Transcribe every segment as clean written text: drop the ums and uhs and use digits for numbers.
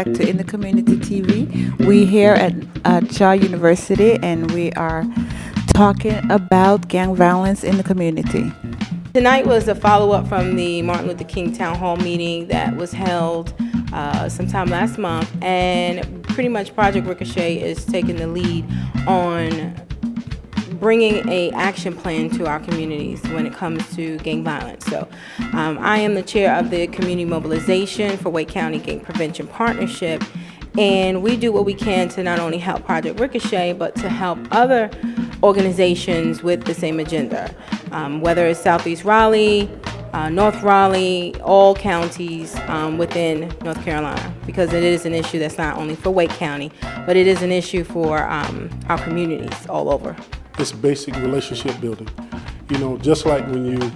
back to In the Community TV. We're here at Shaw University, and we are talking about gang violence in the community. Tonight was a follow-up from the Martin Luther King Town Hall meeting that was held sometime last month, and pretty much Project Ricochet is taking the lead on bringing a action plan to our communities when it comes to gang violence. So I am the chair of the Community Mobilization for Wake County Gang Prevention Partnership, and we do what we can to not only help Project Ricochet, but to help other organizations with the same agenda, whether it's Southeast Raleigh, North Raleigh, all counties within North Carolina, because it is an issue that's not only for Wake County, but it is an issue for our communities all over. It's basic relationship building. You know, just like when you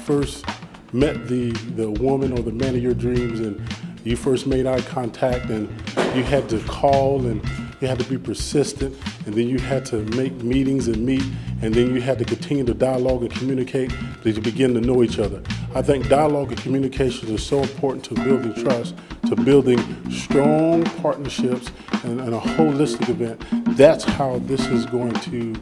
first met the woman or the man of your dreams, and you first made eye contact, and you had to call, and you had to be persistent, and then you had to make meetings and meet, and then you had to continue to dialogue and communicate to begin to know each other. I think dialogue and communication is so important to building trust, to building strong partnerships, and a holistic event. That's how this is going to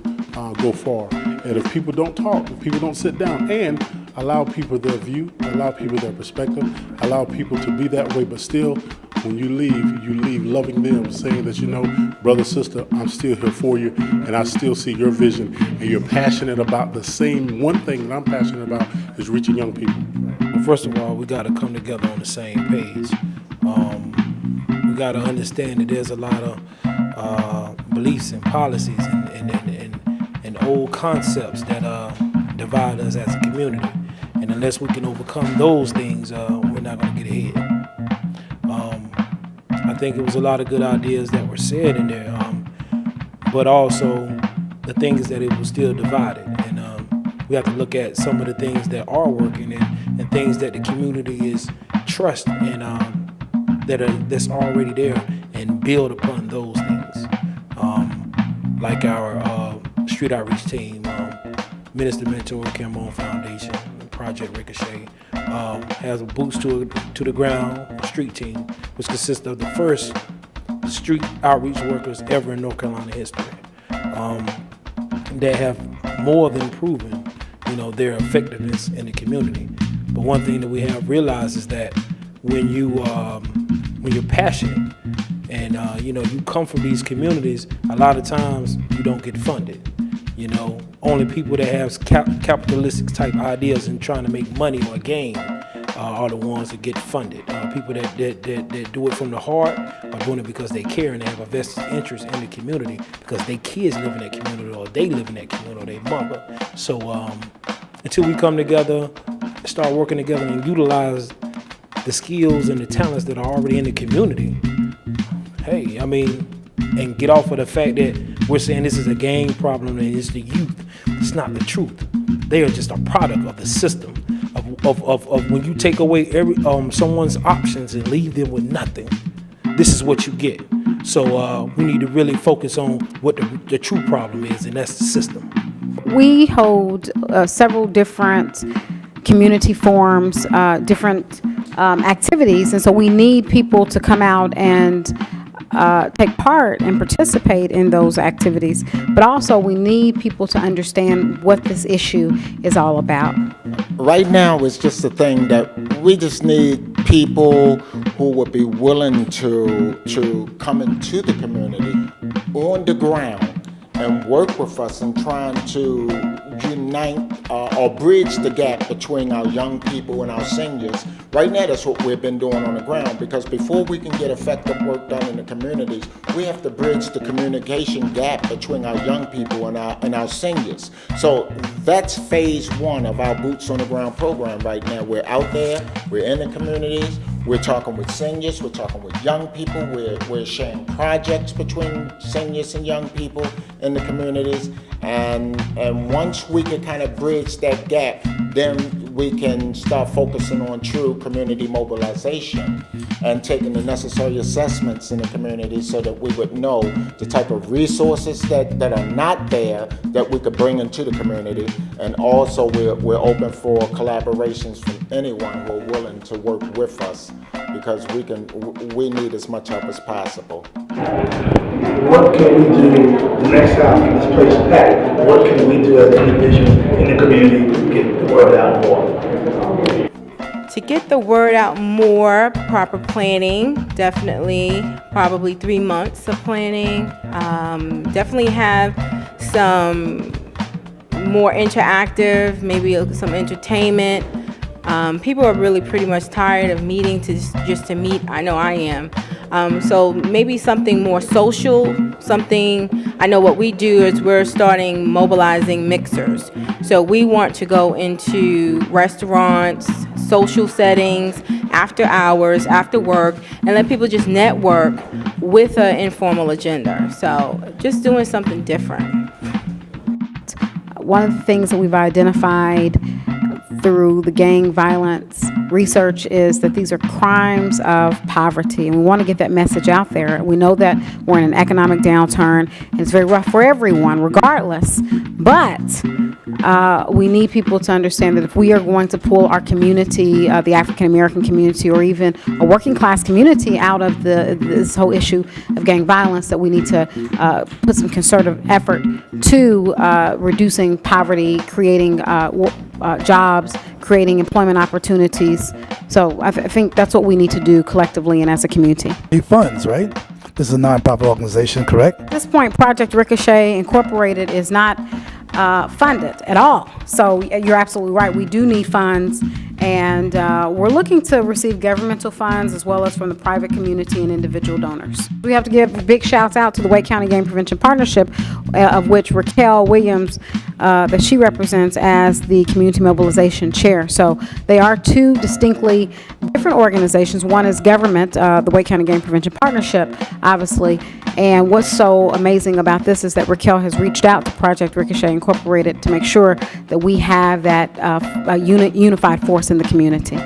go far. And if people don't talk, if people don't sit down and allow people their view, allow people their perspective, allow people to be that way, but still, when you leave loving them, saying that, you know, brother, sister, I'm still here for you, and I still see your vision, and you're passionate about the same one thing that I'm passionate about is reaching young people. Well, first of all, we got to come together on the same page. We got to understand that there's a lot of beliefs and policies and old concepts that divide us as a community. And unless we can overcome those things, we're not going to get ahead. I think it was a lot of good ideas that were said in there, but also the thing is that it was still divided. And we have to look at some of the things that are working and things that the community is trust and that's already there, and build upon those things. Like our street outreach team, Minister Mentor Cameron Foundation, Project Ricochet, has a boots to the ground street team, which consists of the first street outreach workers ever in North Carolina history, that have more than proven, you know, their effectiveness in the community. But one thing that we have realized is that when you're passionate and you know, you come from these communities, a lot of times you don't get funded. You know, only people that have capitalistic type ideas and trying to make money or gain are the ones that get funded. People that do it from the heart are doing it because they care and they have a vested interest in the community, because their kids live in that community, or they live in that community, or their mother. So until we come together, start working together and utilize the skills and the talents that are already in the community, hey, I mean, and get off of the fact that we're saying this is a gang problem and it's the youth. It's not the truth. They are just a product of the system of when you take away someone's options and leave them with nothing. This is what you get. So we need to really focus on what the true problem is, and that's the system. We hold several different community forums, different activities, and so we need people to come out and take part and participate in those activities. But also we need people to understand what this issue is all about. Right now it's just a thing that we just need people who would be willing to come into the community on the ground and work with us in trying to unite or bridge the gap between our young people and our seniors. Right now, that's what we've been doing on the ground, because before we can get effective work done in the communities, we have to bridge the communication gap between our young people and our seniors. So that's phase one of our Boots on the Ground program right now. We're out there, we're in the communities, we're talking with seniors, we're talking with young people, we're sharing projects between seniors and young people in the communities, and once we can kind of bridge that gap, then we can start focusing on true community mobilization and taking the necessary assessments in the community so that we would know the type of resources that are not there that we could bring into the community. And also we're open for collaborations from anyone who are willing to work with us, because we need as much help as possible. What can we do the next time this place is packed? What can we do as individuals in the community to get the word out more? To get the word out more, proper planning, definitely, probably 3 months of planning. Definitely have some more interactive, maybe some entertainment. People are really pretty much tired of meeting just to meet. I know I am. So maybe something more social, I know what we do is we're starting mobilizing mixers. So we want to go into restaurants, social settings, after hours, after work, and let people just network with an informal agenda. So just doing something different. One of the things that we've identified through the gang violence research is that these are crimes of poverty, and we want to get that message out there. We know that we're in an economic downturn, and it's very rough for everyone, regardless, but we need people to understand that if we are going to pull our community, the African American community, or even a working class community out of this whole issue of gang violence, that we need to put some concerted effort to reducing poverty, creating jobs, creating employment opportunities. So I think that's what we need to do collectively and as a community. Funds, right? This is a nonprofit organization, correct? At this point, Project Ricochet Incorporated is not funded at all. So you're absolutely right. We do need funds, and we're looking to receive governmental funds as well as from the private community and individual donors. We have to give big shouts out to the Wake County Gang Prevention Partnership, of which Raquel Williams, that she represents as the Community Mobilization Chair. So they are two distinctly different organizations. One is government, the Wake County Gang Prevention Partnership, obviously. And what's so amazing about this is that Raquel has reached out to Project Ricochet Incorporated to make sure that we have that unified force in the community.